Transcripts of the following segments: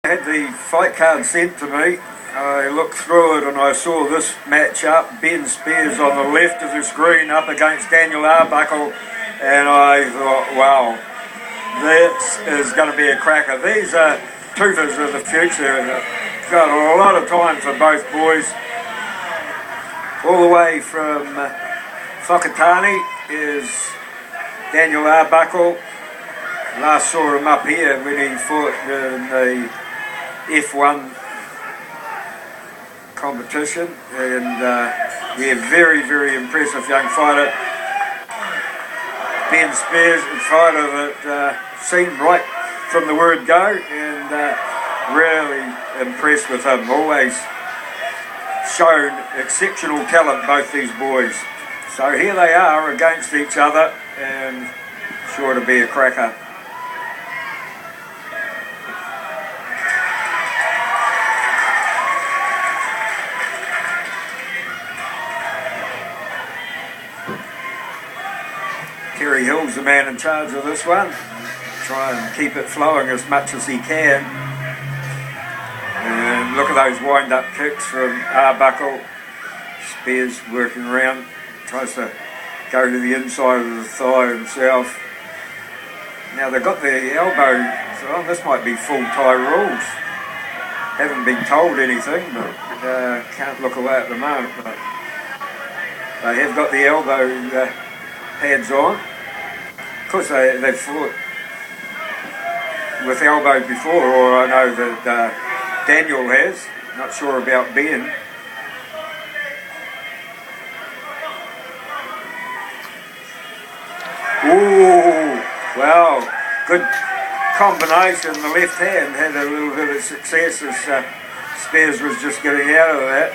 I had the fight card sent to me. I looked through it and I saw this match up, Ben Spears on the left of the screen up against Daniel Arbuckle, and I thought, wow, this is going to be a cracker. These are tutors of the future. Got a lot of time for both boys. All the way from Whakatane is Daniel Arbuckle. Last saw him up here when he fought in the F1 competition, and yeah, very impressive young fighter. Ben Spears, a fighter that seemed right from the word go, and really impressed with him. Always shown exceptional talent, both these boys. So here they are against each other, and sure to be a cracker. Terry Hill's the man in charge of this one. Try and keep it flowing as much as he can. And look at those wind-up kicks from Arbuckle. Spears working around, tries to go to the inside of the thigh himself. Now they've got their elbow, so this might be full Thai rules. Haven't been told anything, but can't look away at the moment. But they have got the elbow pads on. Of course they've fought with elbows before, or I know that Daniel has. Not sure about Ben. Ooh, wow, good combination. The left hand had a little bit of success as Spears was just getting out of that.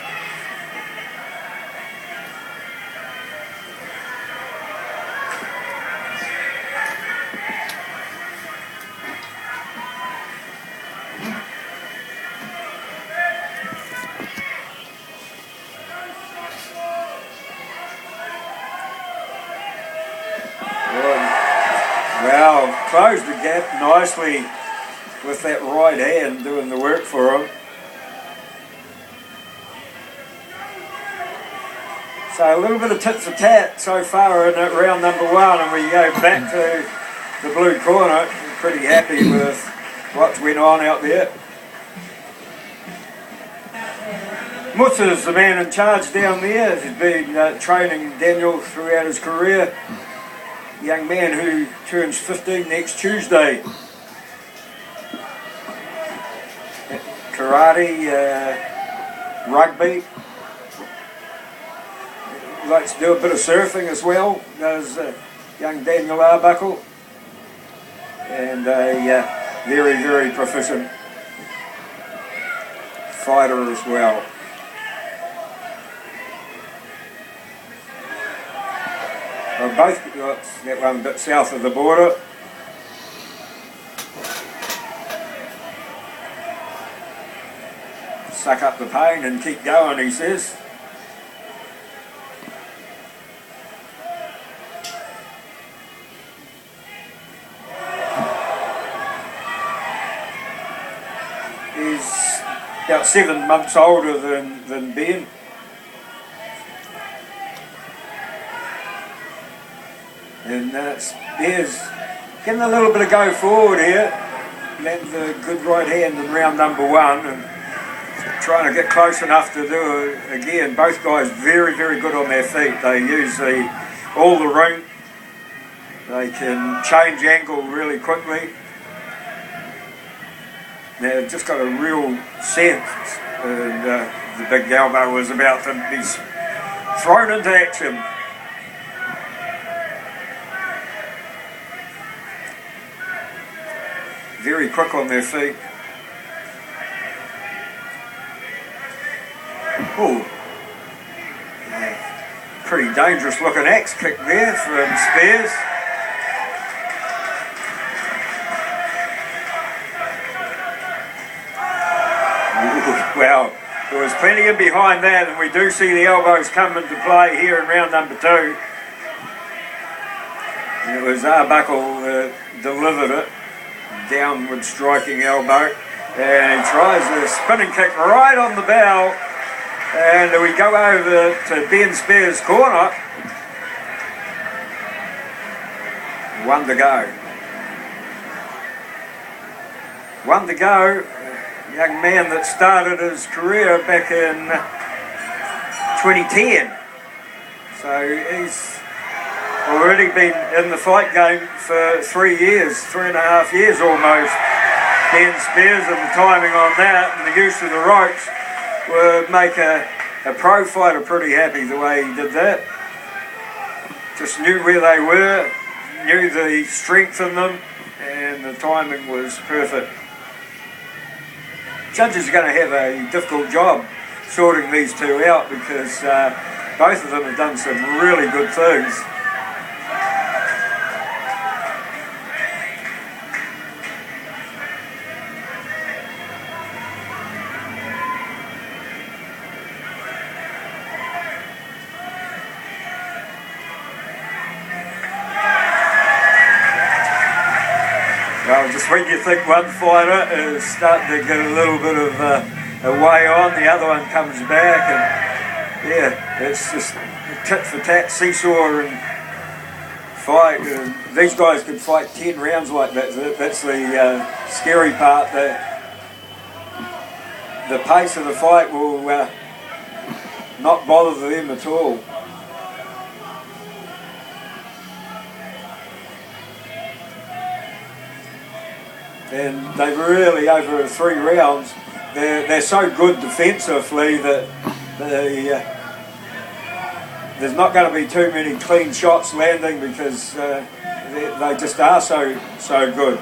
Well, closed the gap nicely with that right hand doing the work for him. So a little bit of tit for tat so far in round number one, and we go back to the blue corner. I'm pretty happy with what's went on out there. Muaythai's the man in charge down there. He's been training Daniel throughout his career. Young man who turns 15 next Tuesday. Karate, rugby. Likes to do a bit of surfing as well, does young Daniel Arbuckle. And a very proficient fighter as well. Well, both got that one a bit south of the border. Suck up the pain and keep going, he says. He's about 7 months older than Ben. And Spears getting a little bit of go forward here. Lands a good right hand in round number one, and trying to get close enough to do it again. Both guys very good on their feet. They use all the ring. They can change angle really quickly. They've just got a real sense, and the big elbow was about to be thrown into action. Very quick on their feet. Oh, pretty dangerous looking axe kick there from Spears. Well, there was plenty in behind that, and we do see the elbows come into play here in round number two. And it was Arbuckle delivered it, downward striking elbow. and he tries a spinning kick right on the bow, and we go over to Ben Spears' corner. One to go. One to go. A young man that started his career back in 2010. So he's already been in the fight game for 3 years, 3.5 years almost. Ben Spears, and the timing on that and the use of the ropes would make a pro fighter pretty happy the way he did that. Just knew where they were, knew the strength in them, and the timing was perfect. Judges are going to have a difficult job sorting these two out because both of them have done some really good things. Well, just when you think one fighter is starting to get a little bit of a way on, the other one comes back, and yeah, it's just a tit for tat seesaw and fight. And these guys could fight 10 rounds like that. That's the scary part, that the pace of the fight will not bother them at all. And they've really, over 3 rounds, they're so good defensively that there's not going to be too many clean shots landing because they just are so good.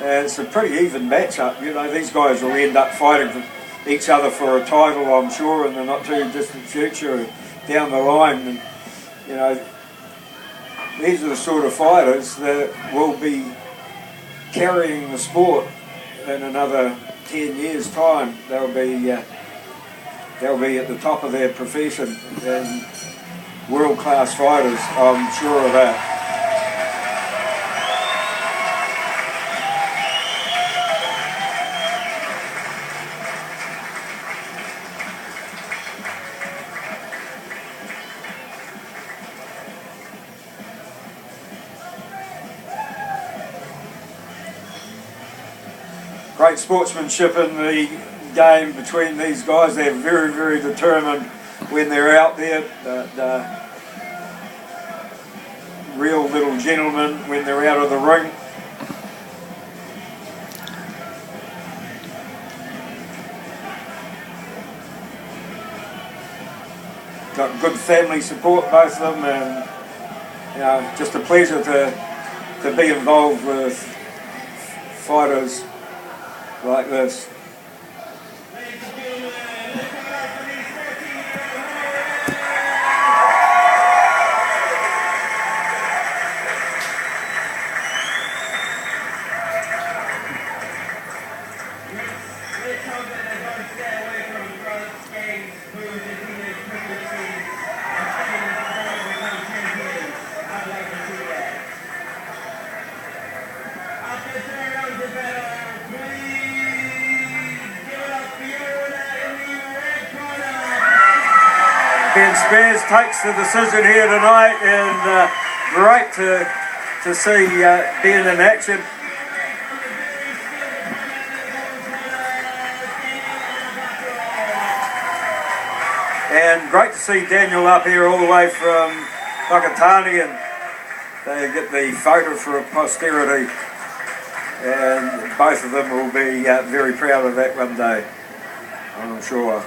It's a pretty even matchup. You know, these guys will end up fighting each other for a title, I'm sure, in the not too distant future down the line. And, you know, these are the sort of fighters that will be carrying the sport in another 10 years' time. They'll be at the top of their profession and world-class fighters, I'm sure of that. Great sportsmanship in the game between these guys. They're very, very determined when they're out there. Real little gentlemen when they're out of the ring. Got good family support, both of them, and you know, just a pleasure to be involved with fighters like this. Ben Spears takes the decision here tonight, and great to see Ben in action. And great to see Daniel up here all the way from Whakatane, and they get the photo for posterity, and both of them will be very proud of that one day, I'm sure.